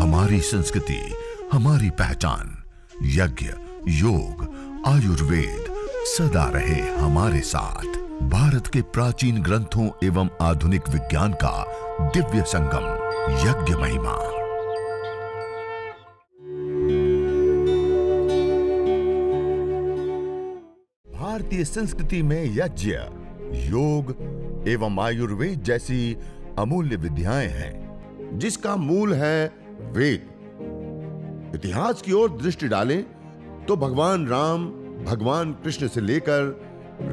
हमारी संस्कृति, हमारी पहचान। यज्ञ, योग, आयुर्वेद सदा रहे हमारे साथ। भारत के प्राचीन ग्रंथों एवं आधुनिक विज्ञान का दिव्य संगम, यज्ञ महिमा। भारतीय संस्कृति में यज्ञ, योग एवं आयुर्वेद जैसी अमूल्य विद्याएं हैं, जिसका मूल है वेद। इतिहास की ओर दृष्टि डालें तो भगवान राम, भगवान कृष्ण से लेकर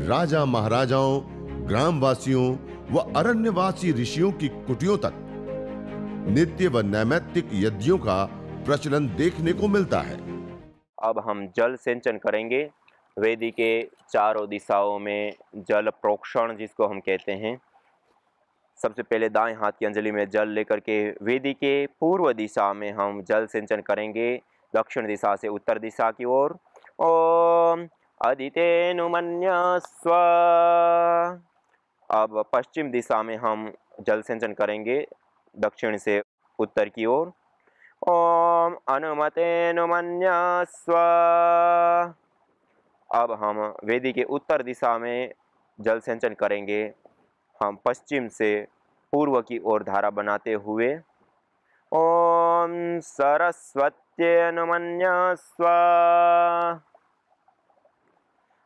राजा महाराजाओं, ग्रामवासियों व अरण्यवासी ऋषियों की कुटियों तक नित्य व नैमित्तिक यज्ञों का प्रचलन देखने को मिलता है। अब हम जल सिंचन करेंगे। वेदी के चारों दिशाओं में जल प्रोक्षण जिसको हम कहते हैं। सबसे पहले दाएं हाथ की अंजलि में जल लेकर के वेदी के पूर्व दिशा में हम जल सिंचन करेंगे, दक्षिण दिशा से उत्तर दिशा की ओर। ओम अदितेनुमन्यस्व। अब पश्चिम दिशा में हम जल सिंचन करेंगे, दक्षिण से उत्तर की ओर। ओम अनुमतेनुमन्यस्व। अब हम वेदी के उत्तर दिशा में जल सिंचन करेंगे, हम पश्चिम से पूर्व की ओर धारा बनाते हुए। ओम सरस्वत्यनुमन्यस्व।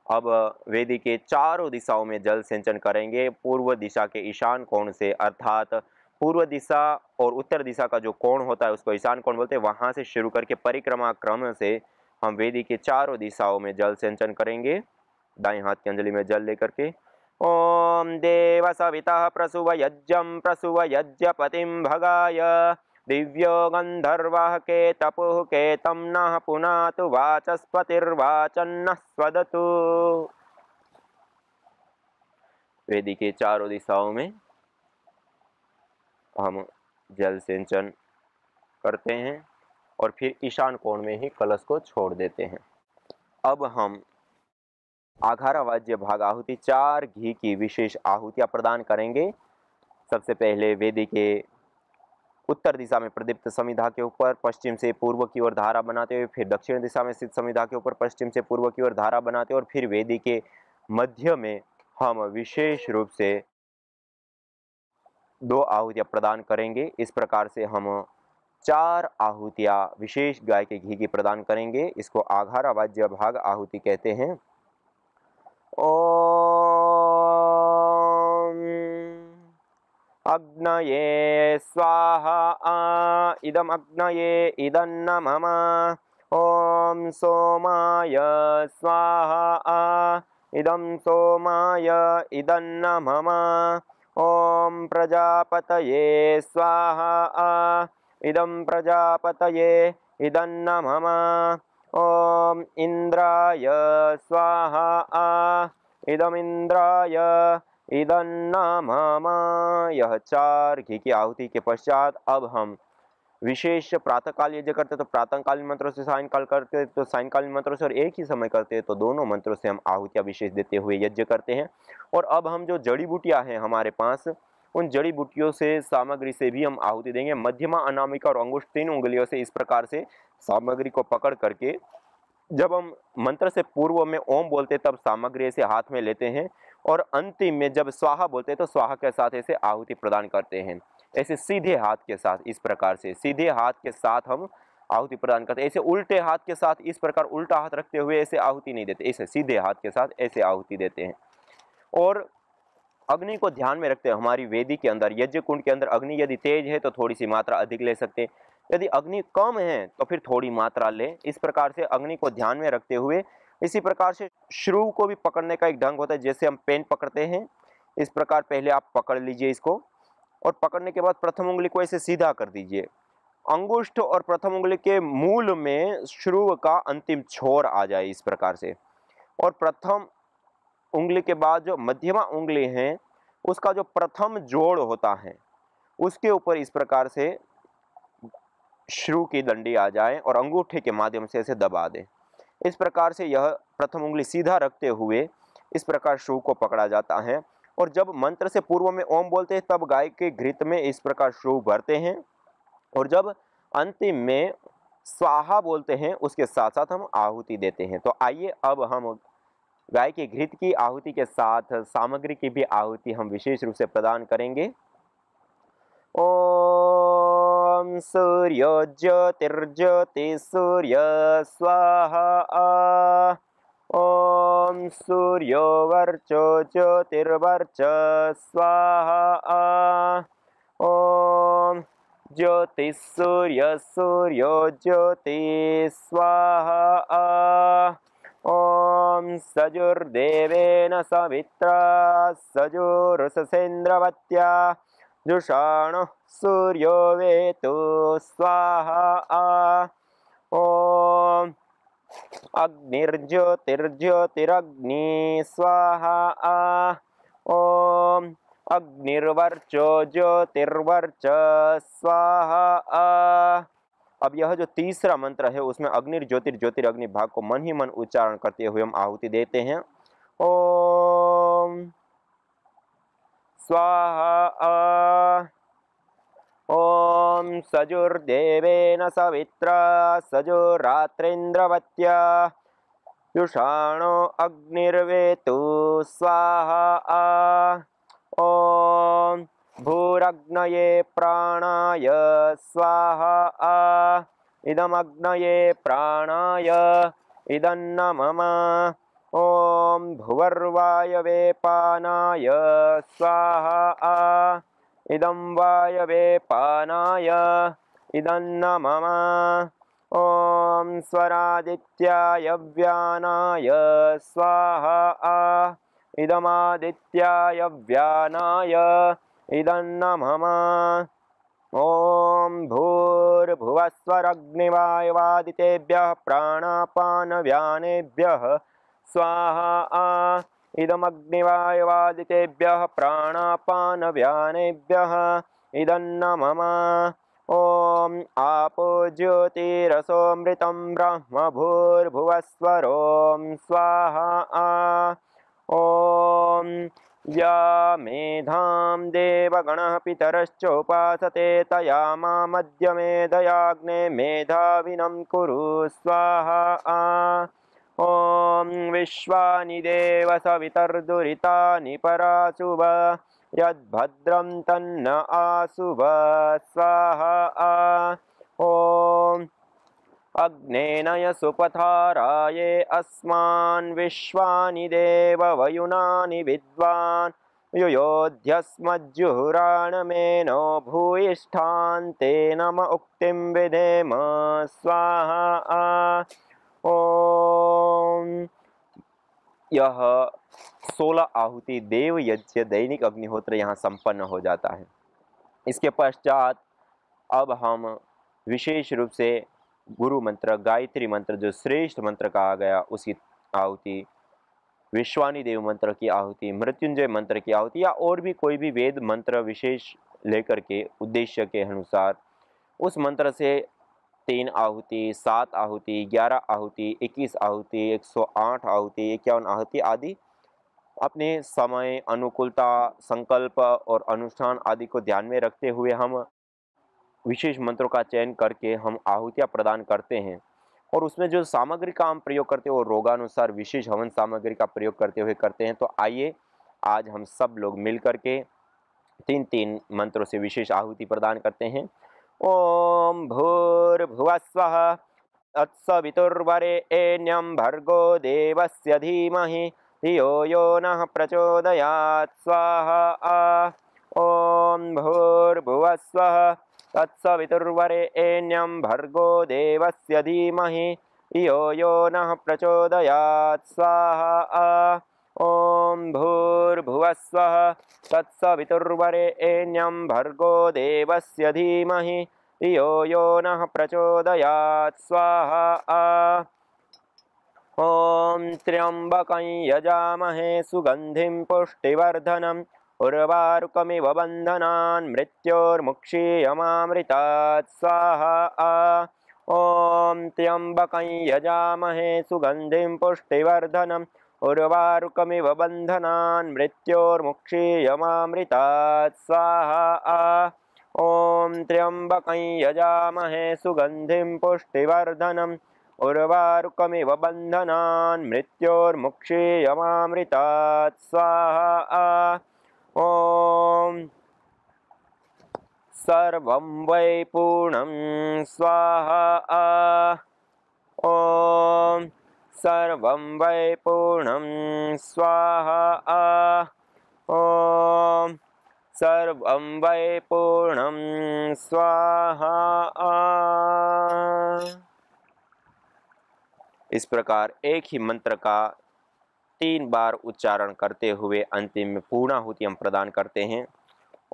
अब वेदी के चारों दिशाओं में जल सिंचन करेंगे, पूर्व दिशा के ईशान कोण से, अर्थात पूर्व दिशा और उत्तर दिशा का जो कोण होता है उसको ईशान कोण बोलते हैं। वहां से शुरू करके परिक्रमा क्रम से हम वेदी के चारों दिशाओं में जल सिंचन करेंगे, दाएं हाथ की अंजलि में जल लेकर के। ओम देव सविता प्रसुव यज्ञं प्रसुव यज्ञपतिं भगाय दिव्यो गंधर्वः के तपुः के तं नः पुनातु वाचस्पतिर्वाचन्नः स्वदतु। वेदी के चारों दिशाओं में हम जल सिंचन करते हैं और फिर ईशान कोण में ही कलश को छोड़ देते हैं। अब हम आघारावाज्य भाग आहुति 4 घी की विशेष आहुतियां प्रदान करेंगे। सबसे पहले वेदी के उत्तर दिशा में प्रदीप्त समिधा के ऊपर पश्चिम से पूर्व की ओर धारा बनाते हुए, फिर दक्षिण दिशा में स्थित समिधा के ऊपर पश्चिम से पूर्व की ओर धारा बनाते हुए, और फिर वेदी के मध्य में हम विशेष रूप से 2 आहुतियां प्रदान करेंगे। इस प्रकार से हम 4 आहुतियां विशेष गाय के घी की प्रदान करेंगे। इसको आघारावाज्य भाग आहुति कहते हैं। ओम अग्नये स्वाहा इदम अग्नये इदन्न मम। ओम सोमाय स्वाहा इदम सोमाय इदन्न मम। ओम प्रजापतये स्वाहा इदम प्रजापतये इदन्न मम। ओम इंद्राय स्वाहा इदम इंद्राय इदन्न मम। यह 4 घी की आहुति के पश्चात अब हम विशेष प्रातःकाल यज्ञ करते तो प्रातःकालीन मंत्रों से, सायंकाल करते तो सायंकालीन मंत्रों से, और एक ही समय करते तो दोनों मंत्रों से हम आहुतियां विशेष देते हुए यज्ञ करते हैं। और अब हम जो जड़ी बूटियां हैं हमारे पास, उन जड़ी बूटियों से, सामग्री से भी हम आहुति देंगे। मध्यमा, अनामिका और अंगुष्ठ 3 उंगलियों से इस प्रकार से सामग्री को पकड़ करके, जब हम मंत्र से पूर्व में ओम बोलते तब सामग्री ऐसे हाथ में लेते हैं, और अंतिम में जब स्वाहा बोलते तो स्वाहा के साथ ऐसे आहुति प्रदान करते हैं। ऐसे सीधे हाथ के साथ, इस प्रकार से सीधे हाथ के साथ हम आहुति प्रदान करते हैं। ऐसे उल्टे हाथ के साथ इस प्रकार उल्टा हाथ रखते हुए ऐसे आहुति नहीं देते, ऐसे सीधे हाथ के साथ ऐसे आहुति देते हैं। और अग्नि को ध्यान में रखते हैं। हमारी वेदी के अंदर, यज्ञ कुंड के अंदर अग्नि यदि तेज है तो थोड़ी सी मात्रा अधिक ले सकते हैं, यदि अग्नि कम है तो फिर थोड़ी मात्रा ले। इस प्रकार से अग्नि को ध्यान में रखते हुए, इसी प्रकार से श्रुव को भी पकड़ने का एक ढंग होता है, जैसे हम पेन पकड़ते हैं इस प्रकार पहले आप पकड़ लीजिए इसको, और पकड़ने के बाद प्रथम उंगली को ऐसे सीधा कर दीजिए। अंगुष्ठ और प्रथम उंगली के मूल में श्रुव का अंतिम छोर आ जाए इस प्रकार से, और प्रथम उंगली के बाद जो मध्यमा उंगली है उसका जो प्रथम जोड़ होता है उसके ऊपर इस प्रकार से श्रुव की डंडी आ जाए और अंगूठे के माध्यम से इसे दबा दें। इस प्रकार से यह प्रथम उंगली सीधा रखते हुए इस प्रकार श्रुव को पकड़ा जाता है। और जब मंत्र से पूर्व में ओम बोलते हैं तब गाय के घृत में इस प्रकार श्रुव भरते हैं, और जब अंतिम में स्वाहा बोलते हैं, उसके साथ साथ हम आहुति देते हैं। तो आइए अब हम गाय के घृत की आहुति के साथ सामग्री की भी आहुति हम विशेष रूप से प्रदान करेंगे। ओम सूर्यो ज्योतिर्ज्योति सूर्य स्वाहा। ओम सूर्यो वर्चो ज्योतिर्वर्च स्वाहा। ओम ज्योति सूर्य सूर्यो ज्योति स्वाहा। ओम सजुर्देवेन सवित्रा सजुरुषसेन्द्रवत्या जुषाणुः सूर्यो वेतु स्वाहा। ओम अग्निर्ज्योतिर्ज्योतिरग्नि स्वाहा। ओम अग्निर्वर्चो ज्योतिर्वर्च स्वाहा। अब यह जो तीसरा मंत्र है उसमें अग्निर्ज्योतिर्ज्योतिरग्नि भाग को मन ही मन उच्चारण करते हुए हम आहुति देते हैं। ओम स्वाहा। ओम सजुर्देवेन सवित्रा सजुरात्रेन्द्रवत्या युषाणो अग्निर्वेतु स्वाहा। ओम भूरग्नये प्राणाय स्वाहा। इदमग्नये प्राणाय इदन्न मम। ओम भुवर्वायवे पानाय स्वाहा। इदं वायवे पानाय इदन्न मम। ओम स्वरादित्याय व्यानाय स्वाहा। इदमादित्याय व्यानाय इदन्न मम। ओम भूर्भुवस्वरग्निवायुवादितेभ्यः प्राणापानव्यानेभ्यः स्वाहा। इदमग्निवायुवादितेभ्यः प्राणापानव्यानेभ्यः इदन्न मम। ओम आपो ज्योतिरसोऽमृतं ब्रह्म भूर्भुवस्वरों स्वाहा। ओम या मेधां देवगणः पितरश्चोपासते तया मामद्य मेधयाग्ने मेधाविनं कुरु स्वाहा। ओम विश्वानि देव सवितर्दुरितानि पराशुभ यद्भद्रं तन्न आशुभ स्वाहा। ओम अग्नेनय सुपथाराये अस्मान् विश्वानि देव वयुनानि विद्वान् युयोध्यस्मज्जुहुराणमेनो भूयिष्ठान् ते नम उक्तिं विधेम स्वाहा। ओम यह 16 आहुति देव यज्ञ दैनिक अग्निहोत्र यहाँ संपन्न हो जाता है। इसके पश्चात अब हम विशेष रूप से गुरु मंत्र गायत्री मंत्र जो श्रेष्ठ मंत्र कहा गया उसकी आहुति, विश्वानी देव मंत्र की आहुति, मृत्युंजय मंत्र की आहुति या और भी कोई भी वेद मंत्र विशेष लेकर के उद्देश्य के अनुसार उस मंत्र से 3 आहुति, 7 आहुति, 11 आहुति, 21 आहुति, 108 आहुति, 51 आहुति आदि अपने समय, अनुकूलता, संकल्प और अनुष्ठान आदि को ध्यान में रखते हुए हम विशेष मंत्रों का चयन करके हम आहुतियाँ प्रदान करते हैं। और उसमें जो सामग्री का हम प्रयोग करते हैं वो रोगानुसार विशेष हवन सामग्री का प्रयोग करते हुए करते हैं। तो आइए आज हम सब लोग मिल करके 3-3 मंत्रों से विशेष आहुति प्रदान करते हैं। ओम भूर्भुवस्वः तत्सवितुर्वरेण्यं भर्गो देवस्य धीमहि धियो यो नः प्रचोदयात् स्वाहा। ओम भूर्भुवस्वः तत्सवितुर्वरेण्यं भर्गो देवस्य धीमहि धियो यो नः प्रचोदयात् स्वाहा। ओम भूर्भुवस्वः तत्सवितुर्वरेण्यं भर्गो देवस्य धीमहि धियो यो नः प्रचोदयात् स्वाहा। ओम त्र्यंबकं यजामहे सुगंधिं पुष्टिवर्धनम् उर्वारुकमिव बन्धनान् मृत्योर्मुक्षीयमामृतात् स्वाहा। ओम त्र्यंबकं यजामहे सुगंधिं पुष्टिवर्धनम् उर्वारुकमिव बन्धनान् मृत्योर्मुक्षीयमामृतात् स्वाहा। ॐ त्र्यम्बकं यजामहे सुगन्धिं पुष्टिवर्धनम् उर्वारुकमिव बन्धनान् मृत्योर्मुक्षीयमामृतात् स्वाहा। ॐ सर्वं वै पूर्णं स्वाहा। ॐ सर्वं वै पूर्णं स्वाहा। ॐ सर्वं वै पूर्णं स्वाहा। इस प्रकार एक ही मंत्र का 3 बार उच्चारण करते हुए अंतिम में पूर्णाहुति हम प्रदान करते हैं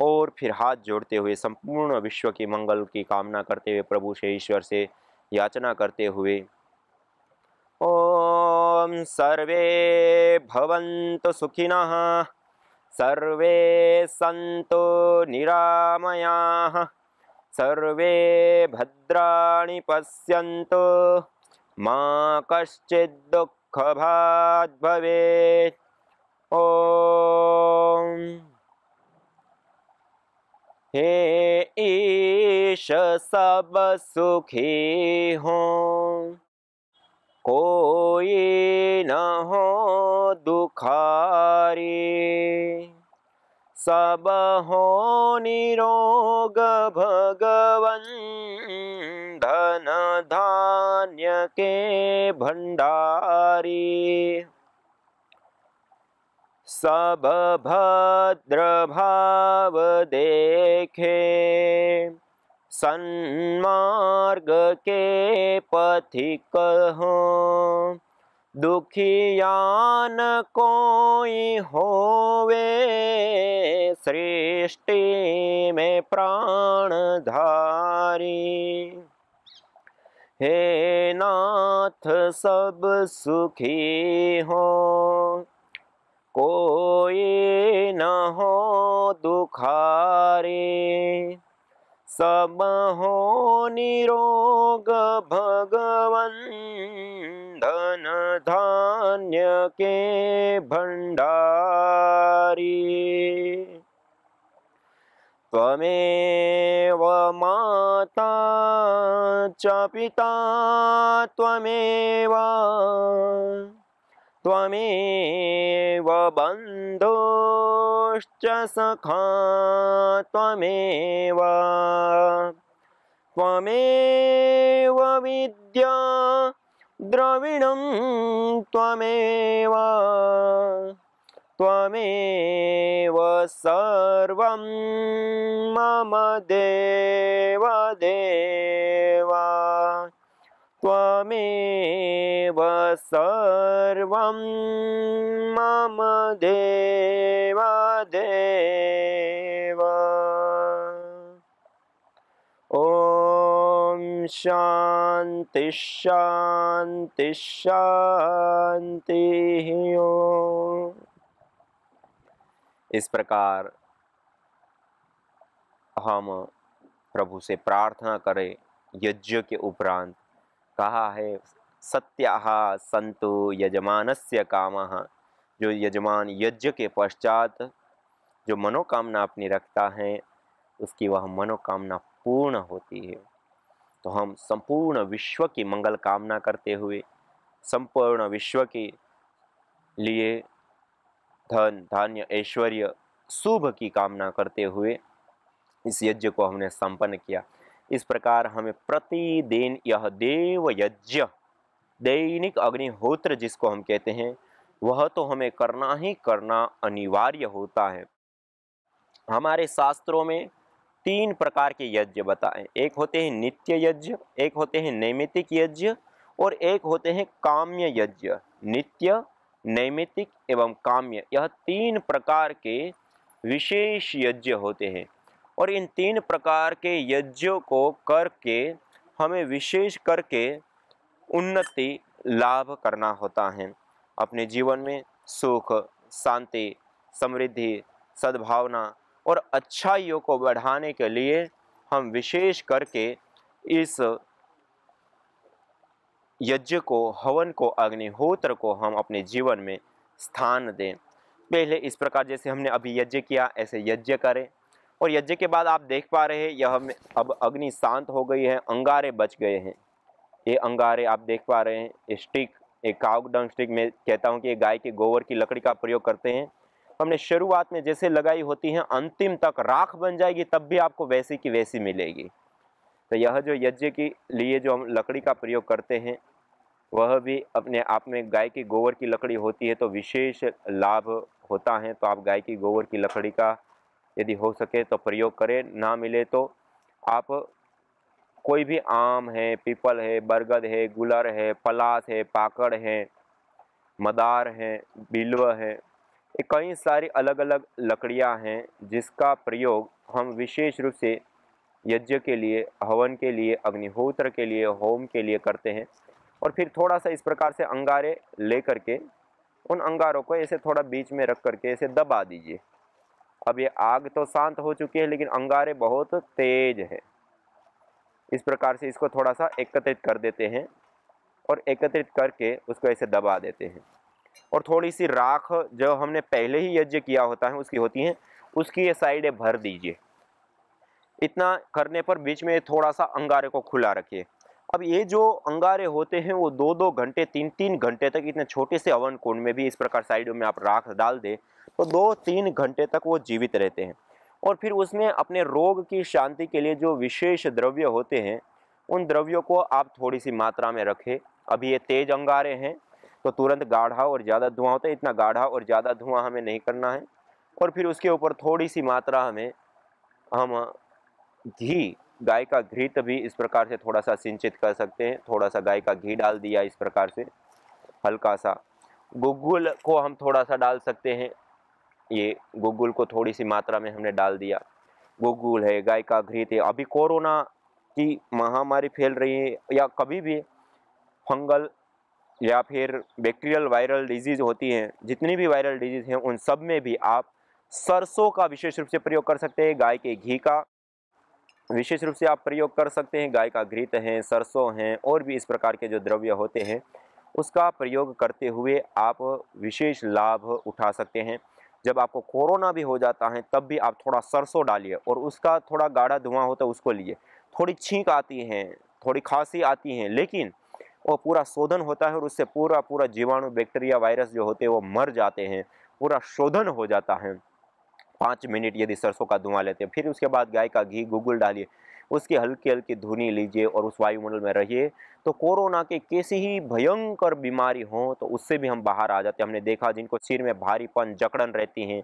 और फिर हाथ जोड़ते हुए संपूर्ण विश्व के मंगल की कामना करते हुए प्रभु से ईश्वर से याचना करते हुए ओम सर्वे भवन्तु सुखिनः सर्वे सन्तु निरामयाः सर्वे भद्राणि पश्यन्तु मा कश्चित् दुःखभाग् भवेत्। ओम हे ईश सब सुखी हो कोई न हो दुखारी सब हो निरोग भगवन धन धान्य के भंडारी सब भद्र भाव देखे सन्मार्ग के पथिक हो दुखियान कोई होवे सृष्टि में प्राणधारी। हे नाथ सब सुखी हो कोई न हो दुखारी सब हो निरोग भगवन धन धान्य के भंडारी। त्वमेव माता च पिता त्वमेव त्वमेव बन्धुश्च सखा त्वमेव त्वमेव विद्या द्रविणं त्वमेव त्वमेव सर्वं मम देव देवा त्वमेव सर्वं मम देव देवा। ओम शांति शांति शांति। ओम। इस प्रकार हम प्रभु से प्रार्थना करें। यज्ञ के उपरांत कहा है सत्याः सन्तु यजमानस्य कामः। जो यजमान यज्ञ के पश्चात जो मनोकामना अपनी रखता है उसकी वह मनोकामना पूर्ण होती है। तो हम संपूर्ण विश्व की मंगल कामना करते हुए संपूर्ण विश्व के लिए धन धान्य ऐश्वर्य शुभ की कामना करते हुए इस यज्ञ को हमने संपन्न किया। इस प्रकार हमें प्रतिदिन यह देव यज्ञ दैनिक अग्निहोत्र जिसको हम कहते हैं वह तो हमें करना ही करना अनिवार्य होता है। हमारे शास्त्रों में 3 प्रकार के यज्ञ बताएं। एक होते हैं नित्य यज्ञ, एक होते हैं नैमित्तिक यज्ञ और एक होते हैं काम्य यज्ञ। नित्य, नैमित्तिक एवं काम्य, यह 3 प्रकार के विशेष यज्ञ होते हैं और इन 3 प्रकार के यज्ञों को करके हमें विशेष करके उन्नति लाभ करना होता है। अपने जीवन में सुख, शांति, समृद्धि, सद्भावना और अच्छाइयों को बढ़ाने के लिए हम विशेष करके इस यज्ञ को, हवन को, अग्निहोत्र को हम अपने जीवन में स्थान दें। पहले इस प्रकार जैसे हमने अभी यज्ञ किया ऐसे यज्ञ करें और यज्ञ के बाद आप देख पा रहे हैं यह अब अग्नि शांत हो गई है, अंगारे बच गए हैं। ये अंगारे आप देख पा रहे हैं, ये स्टिक, एक काउ डंग स्टिक में कहता हूँ कि ये गाय के गोबर की लकड़ी का प्रयोग करते हैं। हमने शुरुआत में जैसे लगाई होती है, अंतिम तक राख बन जाएगी तब भी आपको वैसी की वैसी मिलेगी। तो यह जो यज्ञ के लिए जो हम लकड़ी का प्रयोग करते हैं वह भी अपने आप में गाय की गोबर की लकड़ी होती है, तो विशेष लाभ होता है। तो आप गाय की गोबर की लकड़ी का यदि हो सके तो प्रयोग करें, ना मिले तो आप कोई भी आम है, पीपल है, बरगद है, गुलर है, पलास है, पाकड़ है, मदार है, बिल्व है, ये कई सारी अलग अलग लकड़ियां हैं जिसका प्रयोग हम विशेष रूप से यज्ञ के लिए, हवन के लिए, अग्निहोत्र के लिए, होम के लिए करते हैं। और फिर थोड़ा सा इस प्रकार से अंगारे ले करके उन अंगारों को ऐसे थोड़ा बीच में रख करके ऐसे दबा दीजिए। अब ये आग तो शांत हो चुकी है लेकिन अंगारे बहुत तेज है। इस प्रकार से इसको थोड़ा सा एकत्रित कर देते हैं और एकत्रित करके उसको ऐसे दबा देते हैं। और थोड़ी सी राख जो हमने पहले ही यज्ञ किया होता है उसकी होती है, उसकी ये साइडें भर दीजिए। इतना करने पर बीच में थोड़ा सा अंगारे को खुला रखिए। अब ये जो अंगारे होते हैं वो 2-2 घंटे, 3-3 घंटे तक इतने छोटे से हवन कुंड में भी इस प्रकार साइडों में आप राख डाल दें तो 2-3 घंटे तक वो जीवित रहते हैं। और फिर उसमें अपने रोग की शांति के लिए जो विशेष द्रव्य होते हैं उन द्रव्यों को आप थोड़ी सी मात्रा में रखें। अभी ये तेज अंगारे हैं तो तुरंत गाढ़ा और ज़्यादा धुआं होता है, इतना गाढ़ा और ज़्यादा धुआं हमें नहीं करना है। और फिर उसके ऊपर थोड़ी सी मात्रा में हम घी, गाय का घी भी इस प्रकार से थोड़ा सा सिंचित कर सकते हैं। थोड़ा सा गाय का घी डाल दिया इस प्रकार से, हल्का सा गुग्गुल को हम थोड़ा सा डाल सकते हैं। ये गुग्गुल को थोड़ी सी मात्रा में हमने डाल दिया। गुग्गुल है, गाय का घी है। अभी कोरोना की महामारी फैल रही है या कभी भी फंगल या फिर बैक्टीरियल वायरल डिजीज होती हैं, जितनी भी वायरल डिजीज हैं उन सब में भी आप सरसों का विशेष रूप से प्रयोग कर सकते हैं। गाय के घी का विशेष रूप से आप प्रयोग कर सकते हैं। गाय का घृत है, सरसों हैं और भी इस प्रकार के जो द्रव्य होते हैं उसका प्रयोग करते हुए आप विशेष लाभ उठा सकते हैं। जब आपको कोरोना भी हो जाता है तब भी आप थोड़ा सरसों डालिए और उसका थोड़ा गाढ़ा धुआं होता है उसको लिए। थोड़ी छींक आती है, थोड़ी खांसी आती है, लेकिन वो पूरा शोधन होता है और उससे पूरा पूरा जीवाणु, बैक्टीरिया, वायरस जो होते हैं वो मर जाते हैं, पूरा शोधन हो जाता है। 5 मिनट यदि सरसों का धुआं लेते हैं, फिर उसके बाद गाय का घी, गुग्गुल डालिए, उसकी हल्की हल्की धुनी लीजिए और उस वायुमंडल में रहिए, तो कोरोना के कैसी ही भयंकर बीमारी हो तो उससे भी हम बाहर आ जाते हैं। हमने देखा जिनको सिर में भारीपन, जकड़न रहती है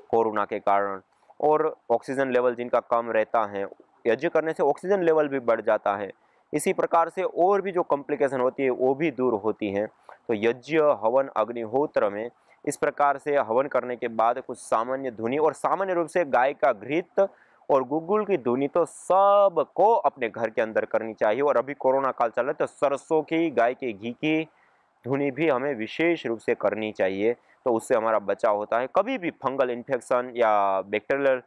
कोरोना के कारण, और ऑक्सीजन लेवल जिनका कम रहता है, यज्ञ करने से ऑक्सीजन लेवल भी बढ़ जाता है। इसी प्रकार से और भी जो कॉम्प्लिकेशन होती है वो भी दूर होती हैं। तो यज्ञ, हवन, अग्निहोत्र में इस प्रकार से हवन करने के बाद कुछ सामान्य धुनी, और सामान्य रूप से गाय का घृत और गुग्गुल की धुनी तो सबको अपने घर के अंदर करनी चाहिए। और अभी कोरोना काल चल रहा है तो सरसों की, गाय के घी की धुनी भी हमें विशेष रूप से करनी चाहिए, तो उससे हमारा बचाव होता है। कभी भी फंगल इन्फेक्शन या बैक्टीरियल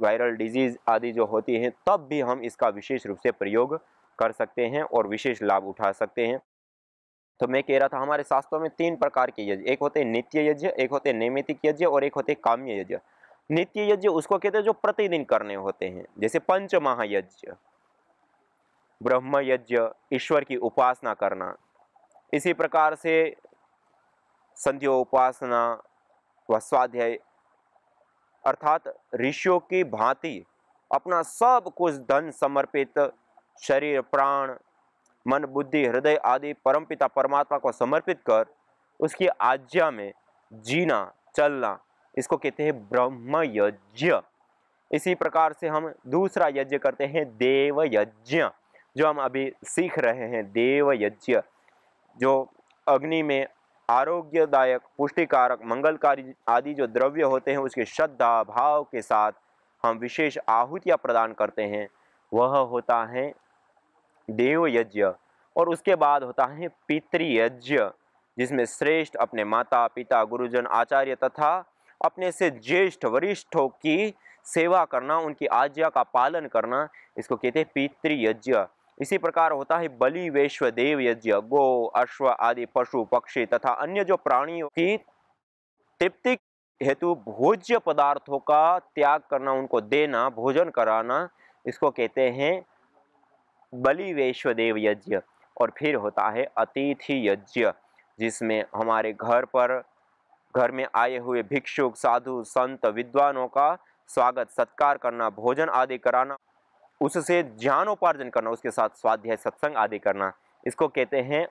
वायरल डिजीज आदि जो होती हैं तब भी हम इसका विशेष रूप से प्रयोग कर सकते हैं और विशेष लाभ उठा सकते हैं। तो मैं कह रहा था हमारे शास्त्रों में 3 प्रकार के यज्ञ, एक होते हैं नित्य यज्ञ, एक होते हैं नैमित्तिक यज्ञ और एक होते हैं काम्य यज्ञ। नित्य यज्ञ उसको कहते हैं जो प्रतिदिन करने होते हैं, जैसे पंच महायज्ञ, ब्रह्म यज्ञ, ईश्वर की उपासना करना। इसी प्रकार से संध्या उपासना व स्वाध्याय, अर्थात ऋषियों की भांति अपना सब कुछ धन समर्पित, शरीर, प्राण, मन, बुद्धि, हृदय आदि परमपिता परमात्मा को समर्पित कर उसकी आज्ञा में जीना, चलना, इसको कहते हैं ब्रह्म यज्ञ। इसी प्रकार से हम दूसरा यज्ञ करते हैं देव यज्ञ, जो हम अभी सीख रहे हैं। देव यज्ञ जो अग्नि में आरोग्यदायक, पुष्टिकारक, मंगलकारी आदि जो द्रव्य होते हैं उसके श्रद्धा भाव के साथ हम विशेष आहुतियाँ प्रदान करते हैं, वह होता है देव यज्ञ। और उसके बाद होता है पितृयज्ञ, जिसमें श्रेष्ठ अपने माता पिता, गुरुजन, आचार्य तथा अपने से ज्येष्ठ वरिष्ठों की सेवा करना, उनकी आज्ञा का पालन करना, इसको कहते हैं पितृयज्ञ। इसी प्रकार होता है बलि वैश्व देव यज्ञ। गो, अश्व आदि पशु, पक्षी तथा अन्य जो प्राणियों की तृप्ति हेतु भोज्य पदार्थों का त्याग करना, उनको देना, भोजन कराना, इसको कहते हैं बलि वैश्वदेव यज्ञ। और फिर होता है अतिथि यज्ञ, जिसमें हमारे घर में आए हुए भिक्षुक, साधु, संत, विद्वानों का स्वागत सत्कार करना, भोजन आदि कराना, उससे ज्ञानोपार्जन करना, उसके साथ स्वाध्याय सत्संग आदि करना, इसको कहते हैं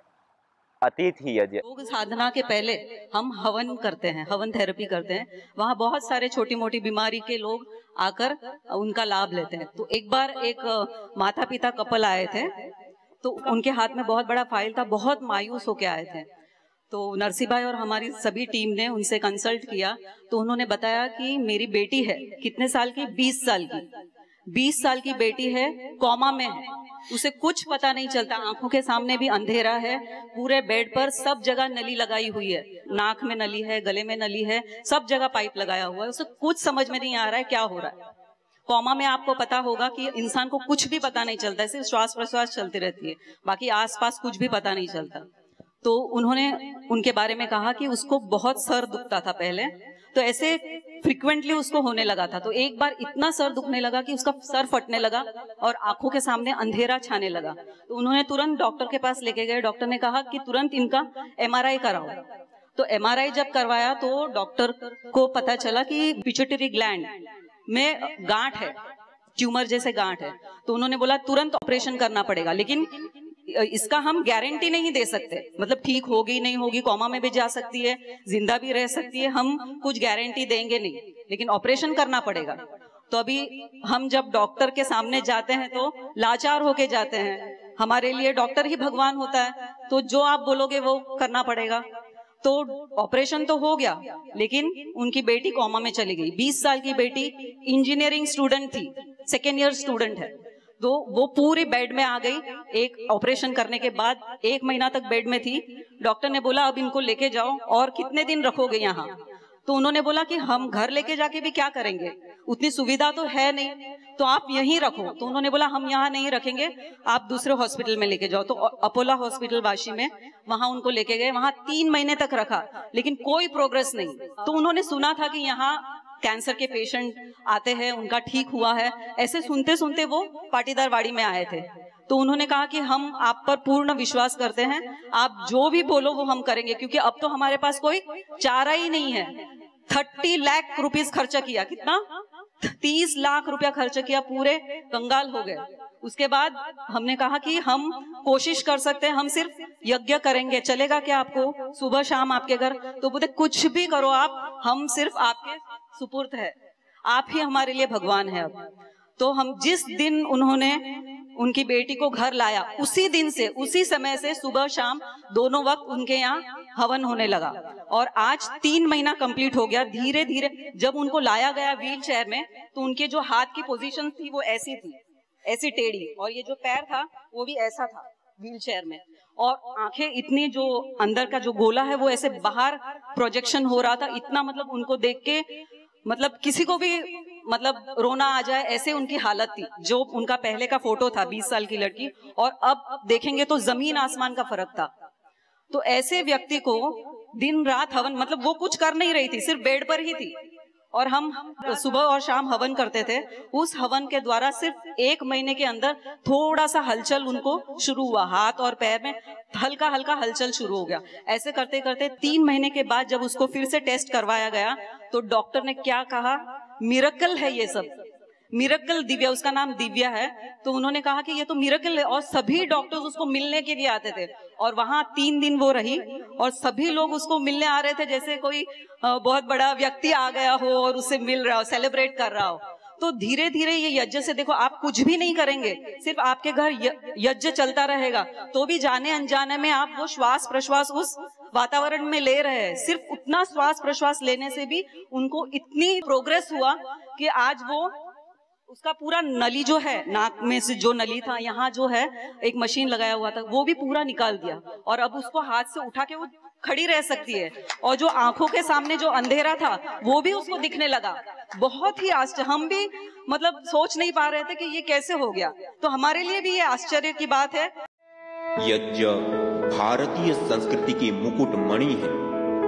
अतिथि यज्ञ। योग साधना के पहले हम हवन करते हैं, हवन थेरेपी करते हैं। वहाँ बहुत सारे छोटी मोटी बीमारी के लोग आकर उनका लाभ लेते हैं। तो एक बार एक माता पिता कपल आए थे, तो उनके हाथ में बहुत बड़ा फाइल था, बहुत मायूस होके आए थे। तो नरसिंह भाई और हमारी सभी टीम ने उनसे कंसल्ट किया, तो उन्होंने बताया कि मेरी बेटी है, कितने साल की, 20 साल की, 20 साल की बेटी है, कोमा में है, उसे कुछ पता नहीं चलता, आंखों के सामने भी अंधेरा है, पूरे बेड पर सब जगह नली लगाई हुई है, नाक में नली है, गले में नली है, सब जगह पाइप लगाया हुआ है, उसे कुछ समझ में नहीं आ रहा है क्या हो रहा है। कोमा में आपको पता होगा कि इंसान को कुछ भी पता नहीं चलता है, सिर्फ श्वास प्रश्वास चलती रहती है, बाकी आसपास कुछ भी पता नहीं चलता। तो उन्होंने उनके बारे में कहा कि उसको बहुत सर दुखता था पहले, तो ऐसे फ्रीक्वेंटली उसको होने लगा था। तो एक बार इतना सर दुखने लगा कि उसका सर फटने लगा और आंखों के सामने अंधेरा छाने लगा। तो उन्होंने तुरंत डॉक्टर के पास लेके गए। डॉक्टर ने कहा कि तुरंत इनका MRI कराओ। तो MRI जब करवाया तो डॉक्टर को पता चला कि पिट्यूटरी ग्लैंड में गांठ है, ट्यूमर जैसे गांठ है। तो उन्होंने बोला तुरंत ऑपरेशन करना पड़ेगा, लेकिन इसका हम गारंटी नहीं दे सकते, मतलब ठीक होगी नहीं होगी, कोमा में भी जा सकती है, जिंदा भी रह सकती है, हम कुछ गारंटी देंगे नहीं, लेकिन ऑपरेशन करना पड़ेगा। तो अभी हम जब डॉक्टर के सामने जाते हैं तो लाचार होके जाते हैं, हमारे लिए डॉक्टर ही भगवान होता है, तो जो आप बोलोगे वो करना पड़ेगा। तो ऑपरेशन तो हो गया, लेकिन उनकी बेटी कोमा में चली गई। 20 साल की बेटी इंजीनियरिंग स्टूडेंट थी, 2nd ईयर स्टूडेंट है, तो वो पूरी बेड में आ गई। एक ऑपरेशन करने के बाद 1 महीना तक बेड में थी। डॉक्टर ने बोला अब इनको लेके जाओ, और कितने दिन रखोगे यहाँ? तो उन्होंने बोला कि हम घर लेके जाके भी क्या करेंगे, उतनी सुविधा तो है नहीं, तो आप यहीं रखो। तो उन्होंने बोला हम यहाँ नहीं रखेंगे, आप दूसरे हॉस्पिटल में लेके जाओ। तो अपोलो हॉस्पिटल वाशी में, वहां उनको लेके गए, वहां 3 महीने तक रखा, लेकिन कोई प्रोग्रेस नहीं। तो उन्होंने सुना था कि यहाँ कैंसर के पेशेंट आते हैं, उनका ठीक हुआ है, ऐसे सुनते सुनते वो पाटीदार वाड़ी में आए थे। तो उन्होंने कहा कि हम आप पर पूर्ण विश्वास करते हैं, आप जो भी बोलो वो हम करेंगे, क्योंकि अब तो हमारे पास कोई चारा ही नहीं है। 30 लाख रुपीस खर्चा किया, कितना, 30 लाख रुपया खर्च किया, पूरे कंगाल हो गए। उसके बाद हमने कहा कि हम कोशिश कर सकते हैं, हम सिर्फ यज्ञ करेंगे, चलेगा क्या आपको, सुबह शाम आपके घर? तो बोलते कुछ भी करो आप, हम सिर्फ आपके सुपुर्द है, आप ही हमारे लिए भगवान है। अब तो हम जिस दिन उन्होंने उनकी बेटी को घर लाया, उसी दिन से, उसी समय से सुबह शाम दोनों वक्त उनके यहाँ हवन होने लगा, और आज 3 महीना कंप्लीट हो गया। धीरे धीरे जब उनको लाया गया व्हील चेयर में, तो उनके जो हाथ की पोजीशन थी वो ऐसी थी, ऐसी टेढ़ी, और ये जो पैर था वो भी ऐसा था व्हील चेयर में, और आंखें इतनी, जो अंदर का जो गोला है वो ऐसे बाहर प्रोजेक्शन हो रहा था। इतना मतलब उनको देख के मतलब किसी को भी मतलब रोना आ जाए, ऐसे उनकी हालत थी। जो उनका पहले का फोटो था 20 साल की लड़की, और अब देखेंगे तो जमीन आसमान का फर्क था। तो ऐसे व्यक्ति को दिन रात हवन, मतलब वो कुछ कर नहीं रही थी, सिर्फ बेड पर ही थी, और हम सुबह और शाम हवन करते थे। उस हवन के द्वारा सिर्फ 1 महीने के अंदर थोड़ा सा हलचल उनको शुरू हुआ, हाथ और पैर में हल्का हल्का हलचल शुरू हो गया। ऐसे करते करते 3 महीने के बाद जब उसको फिर से टेस्ट करवाया गया, तो डॉक्टर ने क्या कहा, मिरेकल है ये सब, मिरेकल दिव्या, उसका नाम दिव्या है। तो उन्होंने कहा कि ये तो मिरेकल है, और सभी डॉक्टर्स उसको मिलने के लिए आते थे, और वहां 3 दिन वो रही, और सभी लोग उसको मिलने आ रहे थे जैसे कोई बहुत बड़ा व्यक्ति आ गया हो और उससे मिल रहा हो, सेलिब्रेट कर रहा हो। तो धीरे धीरे ये यज्ञ से, देखो आप कुछ भी नहीं करेंगे, सिर्फ आपके घर यज्ञ चलता रहेगा, तो भी जाने अनजाने में आप वो श्वास प्रश्वास उस वातावरण में ले रहे हैं। सिर्फ उतना श्वास प्रश्वास लेने से भी उनको इतनी प्रोग्रेस हुआ कि आज वो उसका पूरा नली जो है, नाक में से जो नली था, यहाँ जो है एक मशीन लगाया हुआ था, वो भी पूरा निकाल दिया, और अब उसको हाथ से उठा के वो खड़ी रह सकती है, और जो आंखों के सामने जो अंधेरा था वो भी उसको दिखने लगा। बहुत ही आश्चर्य, हम भी मतलब सोच नहीं पा रहे थे कि ये कैसे हो गया। तो हमारे लिए भी ये आश्चर्य की बात है। यज्ञ भारतीय संस्कृति की मुकुट मणि है,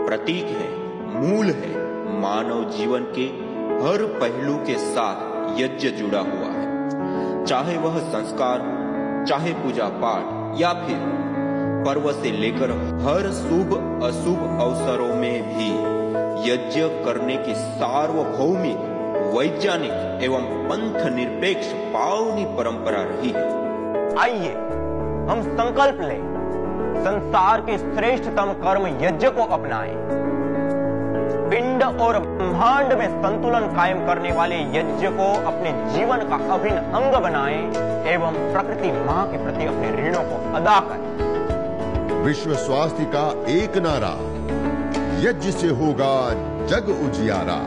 प्रतीक है, मूल है, मानव जीवन के हर पहलू के साथ यज्ञ जुड़ा हुआ है, चाहे वह संस्कार, चाहे पूजा पाठ या फिर पर्व से लेकर हर शुभ अशुभ अवसरों में भी यज्ञ करने की सार्वभौमिक, वैज्ञानिक एवं पंथ निरपेक्ष पावनी परंपरा रही है। आइए हम संकल्प लें, संसार के श्रेष्ठतम कर्म यज्ञ को अपनाएं। पिंड और ब्रह्मांड में संतुलन कायम करने वाले यज्ञ को अपने जीवन का अभिन्न अंग बनाएं एवं प्रकृति मां के प्रति अपने ऋणों को अदा करें। विश्व स्वास्थ्य का एक नारा, यज्ञ से होगा जग उजियारा।